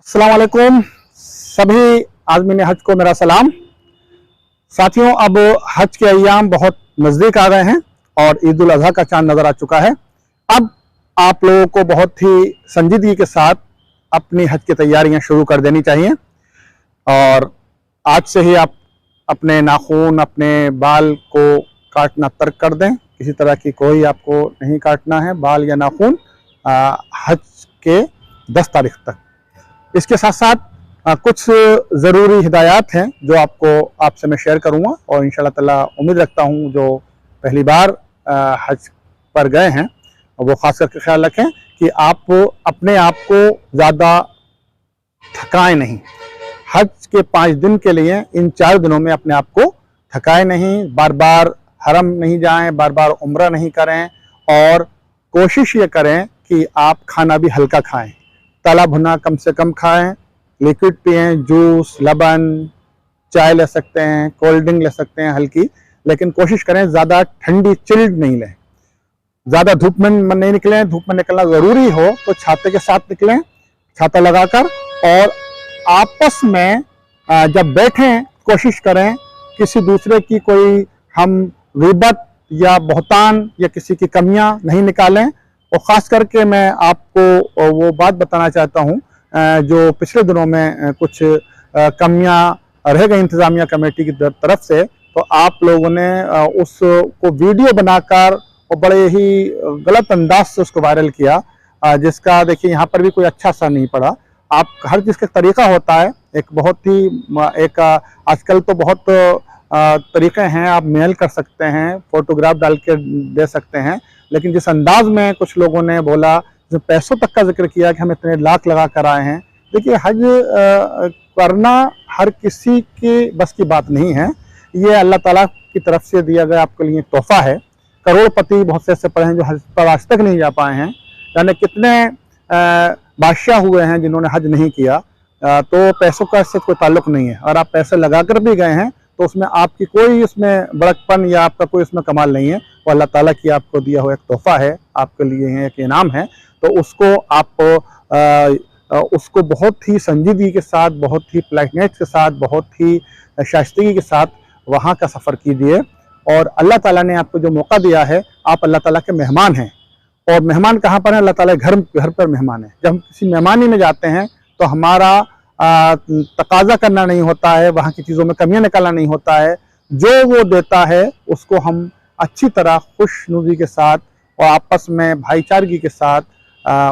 अस्सलाम वालेकुम सभी आज़मीन हज को मेरा सलाम। साथियों, अब हज के अय्याम बहुत नज़दीक आ गए हैं और ईद उल अज़हा का चांद नज़र आ चुका है। अब आप लोगों को बहुत ही संजीदगी के साथ अपनी हज की तैयारियां शुरू कर देनी चाहिए और आज से ही आप अपने नाखून, अपने बाल को काटना तर्क कर दें। किसी तरह की कोई आपको नहीं काटना है बाल या नाखून हज के 10 तारीख तक। इसके साथ साथ कुछ ज़रूरी हिदायत हैं जो आपसे मैं शेयर करूंगा और इंशाल्लाह ताला उम्मीद रखता हूं जो पहली बार हज पर गए हैं वो ख़ास करके ख्याल रखें कि आप अपने आप को ज़्यादा थकाएं नहीं। हज के 5 दिन के लिए इन 4 दिनों में अपने आप को थकाएं नहीं, बार बार हरम नहीं जाएं, बार बार उम्रा नहीं करें और कोशिश ये करें कि आप खाना भी हल्का खाएं, तला भुना कम से कम खाएं, लिक्विड पिएं, जूस, लबन, चाय ले सकते हैं, कोल्ड ड्रिंक ले सकते हैं हल्की, लेकिन कोशिश करें ज़्यादा ठंडी चिल्ड नहीं लें। ज़्यादा धूप में नहीं निकलें, धूप में निकलना ज़रूरी हो तो छाते के साथ निकलें, छाता लगाकर। और आपस में जब बैठें कोशिश करें किसी दूसरे की कोई हम ग़ीबत या बहतान या किसी की कमियां नहीं निकालें। और ख़ास करके मैं आपको वो बात बताना चाहता हूँ जो पिछले दिनों में कुछ कमियां रह गई इंतज़ामिया कमेटी की तरफ से, तो आप लोगों ने उसको वीडियो बनाकर और बड़े ही गलत अंदाज से उसको वायरल किया, जिसका देखिए यहाँ पर भी कोई अच्छा असर नहीं पड़ा। आप हर चीज़ का तरीका होता है, एक आजकल तो बहुत तरीक़े हैं, आप मेल कर सकते हैं, फ़ोटोग्राफ डाल के दे सकते हैं, लेकिन जिस अंदाज में कुछ लोगों ने बोला, जो पैसों तक का जिक्र किया कि हम इतने लाख लगा कर आए हैं। देखिए, हज करना हर किसी के बस की बात नहीं है, ये अल्लाह ताला की तरफ से दिया गया आपके लिए तोहफा है। करोड़पति बहुत से ऐसे पड़े हैं जो हज पर आज तक नहीं जा पाए हैं, यानी कितने बादशाह हुए हैं जिन्होंने हज नहीं किया। तो पैसों का इससे कोई ताल्लुक नहीं है। और आप पैसे लगा कर भी गए हैं तो उसमें आपकी कोई इसमें बड़कपन या आपका कोई इसमें कमाल नहीं है, वो अल्लाह ताला की आपको दिया हुआ एक तोहफा है, आपके लिए है एक इनाम है। तो उसको आप उसको बहुत ही संजीदगी के साथ, बहुत ही पोलाइटनेस के साथ, बहुत ही शाइस्तगी के साथ वहाँ का सफ़र कीजिए। और अल्लाह ताला ने आपको जो मौका दिया है, आप अल्लाह ताला के मेहमान हैं। और मेहमान कहाँ पर हैं? अल्लाह ताला घर पर मेहमान है। जब हम किसी मेहमानी में जाते हैं तो हमारा तकाजा करना नहीं होता है, वहाँ की चीज़ों में कमियां निकालना नहीं होता है। जो वो देता है उसको हम अच्छी तरह खुशनुदी के साथ और आपस में भाईचारगी के साथ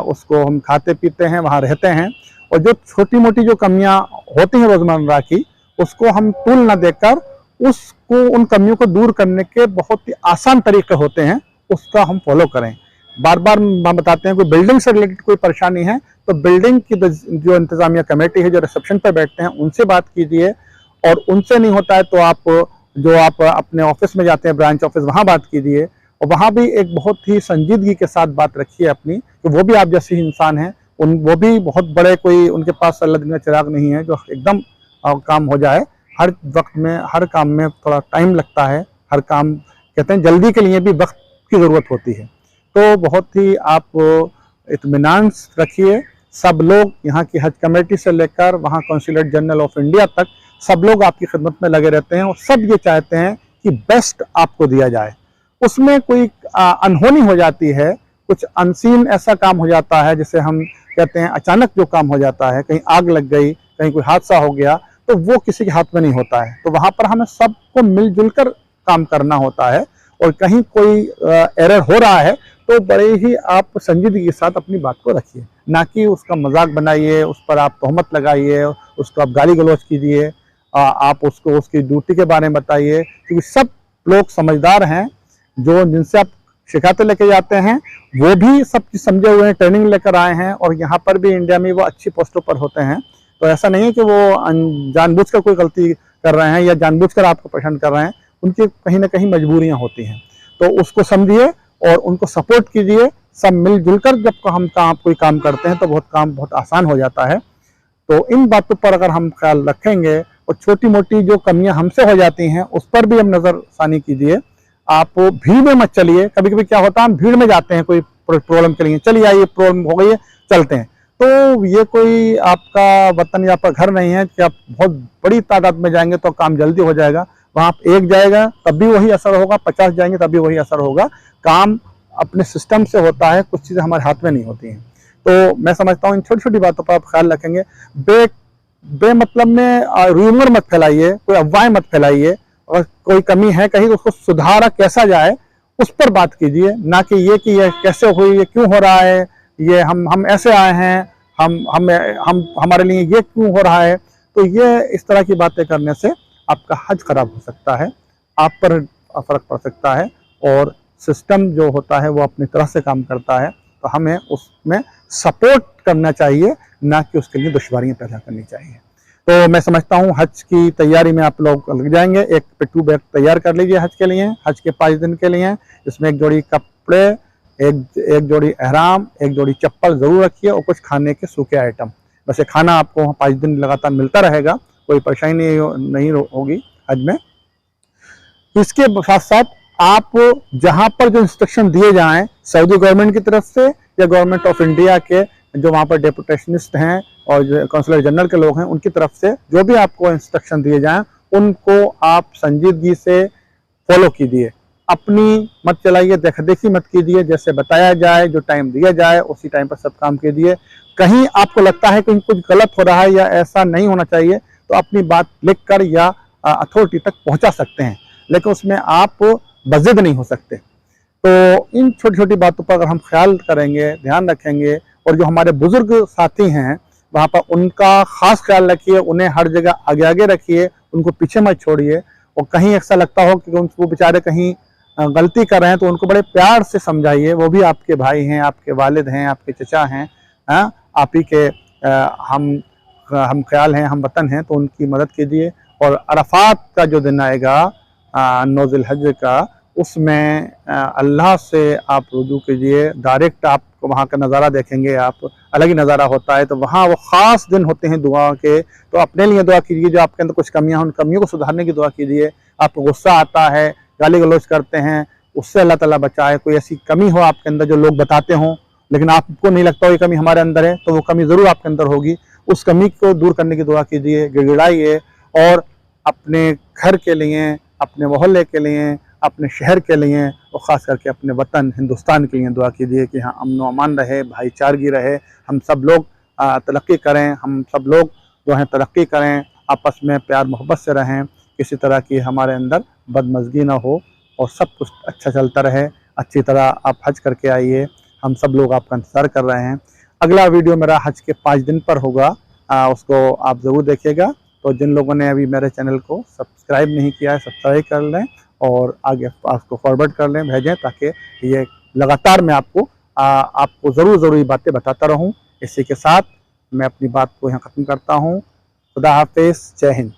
उसको हम खाते पीते हैं, वहाँ रहते हैं। और जो छोटी मोटी जो कमियां होती हैं रोज़मर्रा की, उसको हम टूल ना देकर उसको उन कमियों को दूर करने के बहुत ही आसान तरीके होते हैं, उसका हम फॉलो करें। बार बार हम बताते हैं कोई बिल्डिंग से रिलेटेड कोई परेशानी है तो बिल्डिंग की जो इंतज़ामिया कमेटी है, जो रिसेप्शन पर बैठते हैं, उनसे बात कीजिए। और उनसे नहीं होता है तो आप अपने ऑफिस में जाते हैं, ब्रांच ऑफिस, वहाँ बात कीजिए। और वहाँ भी एक बहुत ही संजीदगी के साथ बात रखिए अपनी, कि वो भी आप जैसे ही इंसान हैं, वो भी बहुत बड़े कोई उनके पास अल्लाह दिन का चिराग नहीं है जो एकदम काम हो जाए। हर वक्त में, हर काम में थोड़ा टाइम लगता है। हर काम कहते हैं जल्दी के लिए भी वक्त की ज़रूरत होती है। तो बहुत ही आप इत्मीनान रखिए। सब लोग, यहाँ की हज कमेटी से लेकर वहाँ कौंसलेट जनरल ऑफ इंडिया तक, सब लोग आपकी खिदमत में लगे रहते हैं और सब ये चाहते हैं कि बेस्ट आपको दिया जाए। उसमें कोई अनहोनी हो जाती है, कुछ अनसीन ऐसा काम हो जाता है जिसे हम कहते हैं अचानक जो काम हो जाता है, कहीं आग लग गई, कहीं कोई हादसा हो गया, तो वो किसी के हाथ में नहीं होता है। तो वहाँ पर हमें सबको मिलजुल कर काम करना होता है। और कहीं कोई एरर हो रहा है तो बड़े ही आप संजीदगी के साथ अपनी बात को रखिए, ना कि उसका मजाक बनाइए, उस पर आप तोहमत लगाइए, उसको आप गाली गलौज कीजिए, आप उसको उसकी ड्यूटी के बारे में बताइए। क्योंकि सब लोग समझदार हैं, जो जिनसे आप शिकायतें लेके जाते हैं वो भी सब चीज़ समझे हुए हैं, ट्रेनिंग लेकर आए हैं और यहाँ पर भी इंडिया में वो अच्छी पोस्टों पर होते हैं। तो ऐसा नहीं है कि वो जानबूझकर कोई गलती कर रहे हैं या जानबूझकर आपको परेशान कर रहे हैं, उनकी कहीं ना कहीं मजबूरियाँ होती हैं। तो उसको समझिए और उनको सपोर्ट कीजिए। सब मिलजुल कर जब हम कोई काम करते हैं तो काम बहुत आसान हो जाता है। तो इन बातों पर अगर हम ख्याल रखेंगे और छोटी मोटी जो कमियां हमसे हो जाती हैं उस पर भी हम नज़रसानी कीजिए। आप भीड़ में मत चलिए। कभी कभी क्या होता है, हम भीड़ में जाते हैं कोई प्रॉब्लम के लिए, चलिए आइए प्रॉब्लम हो गई है चलते हैं, तो ये कोई आपका वतन या आपका घर नहीं है कि आप बहुत बड़ी तादाद में जाएंगे तो काम जल्दी हो जाएगा। वहाँ आप एक जाएगा तब भी वही असर होगा, 50 जाएंगे तब भी वही असर होगा। काम अपने सिस्टम से होता है, कुछ चीज़ें हमारे हाथ में नहीं होती हैं। तो मैं समझता हूँ इन छोटी छोटी बातों पर आप ख्याल रखेंगे। बेमतलब में रूमर मत फैलाइए, कोई अफवाहें मत फैलाइए, और कोई कमी है कहीं तो उसको सुधारा कैसा जाए उस पर बात कीजिए, ना कि ये कैसे हुई, ये क्यों हो रहा है, ये हम ऐसे आए हैं, हम हमारे लिए ये क्यों हो रहा है। तो ये इस तरह की बातें करने से आपका हज खराब हो सकता है, आप पर फर्क पड़ सकता है, और सिस्टम जो होता है वो अपनी तरह से काम करता है। तो हमें उसमें सपोर्ट करना चाहिए, ना कि उसके लिए दुश्वारियां पैदा करनी चाहिए। तो मैं समझता हूँ हज की तैयारी में आप लोग लग जाएंगे। एक पिट्ठू बैग तैयार कर लीजिए हज के लिए, हज के 5 दिन के लिए। इसमें एक जोड़ी कपड़े, एक जोड़ी एहराम, एक जोड़ी चप्पल ज़रूर रखिए, और कुछ खाने के सूखे आइटम। वैसे खाना आपको 5 दिन लगातार मिलता रहेगा, कोई परेशानी नहीं होगी हज में। इसके साथ साथ आप जहाँ पर जो इंस्ट्रक्शन दिए जाएं सऊदी गवर्नमेंट की तरफ से या गवर्नमेंट ऑफ इंडिया के जो वहाँ पर डेपुटेशनिस्ट हैं और जो कौंसलर जनरल के लोग हैं उनकी तरफ से जो भी आपको इंस्ट्रक्शन दिए जाएं उनको आप संजीदगी से फॉलो कीजिए। अपनी मत चलाइए, देखी मत कीजिए, जैसे बताया जाए, जो टाइम दिया जाए उसी टाइम पर सब काम कीजिए। कहीं आपको लगता है कि कुछ गलत हो रहा है या ऐसा नहीं होना चाहिए तो अपनी बात लिख कर या अथॉरिटी तक पहुंचा सकते हैं, लेकिन उसमें आप बज़िद नहीं हो सकते। तो इन छोटी छोटी बातों पर अगर हम ख्याल करेंगे, ध्यान रखेंगे, और जो हमारे बुजुर्ग साथी हैं वहाँ पर उनका खास ख्याल रखिए, उन्हें हर जगह आगे आगे रखिए, उनको पीछे मत छोड़िए। और कहीं ऐसा लगता हो कि उनको बेचारे कहीं गलती कर रहे हैं तो उनको बड़े प्यार से समझाइए, वो भी आपके भाई हैं, आपके वालिद हैं, आपके चचा हैं, आप ही के हम ख्याल हैं, हम वतन हैं, तो उनकी मदद कीजिए। और अरफात का जो दिन आएगा 9 ज़िलहज का, उसमें अल्लाह से आप रुजू कीजिए, डायरेक्ट आप वहाँ का नज़ारा देखेंगे, आप अलग ही नज़ारा होता है। तो वहाँ वो ख़ास दिन होते हैं दुआ के, तो अपने लिए दुआ कीजिए, जो आपके अंदर कुछ कमियां हैं उन कमियों को सुधारने की दुआ कीजिए। आपको गुस्सा आता है, गाली गलौज करते हैं, उससे अल्लाह ताला बचाए। कोई ऐसी कमी हो आपके अंदर जो लोग बताते हों लेकिन आपको नहीं लगता हो ये कमी हमारे अंदर है, तो वो कमी ज़रूर आपके अंदर होगी। उस कमी को दूर करने की दुआ कीजिए, गिड़गिड़ाइए, और अपने घर के लिए, अपने मोहल्ले के लिए, अपने शहर के लिए, और ख़ास करके अपने वतन हिंदुस्तान के लिए दुआ कीजिए कि हाँ अमन व अमान रहे, भाईचारगी रहे, हम सब लोग तरक्की करें, हम सब लोग जो हैं तरक्की करें, आपस में प्यार मोहब्बत से रहें, किसी तरह की हमारे अंदर बदमज़गी ना हो, और सब कुछ अच्छा चलता रहे। अच्छी तरह आप हज करके आइए, हम सब लोग आपका इंतज़ार कर रहे हैं। अगला वीडियो मेरा हज के 5 दिन पर होगा, उसको आप ज़रूर देखिएगा। तो जिन लोगों ने अभी मेरे चैनल को सब्सक्राइब नहीं किया है, सब्सक्राइब कर लें और आगे आपको फॉरवर्ड कर लें, भेजें, ताकि ये लगातार मैं आपको ज़रूरी बातें बताता रहूं। इसी के साथ मैं अपनी बात को यहाँ ख़त्म करता हूँ। खुदा हाफिज़, जय हिंद।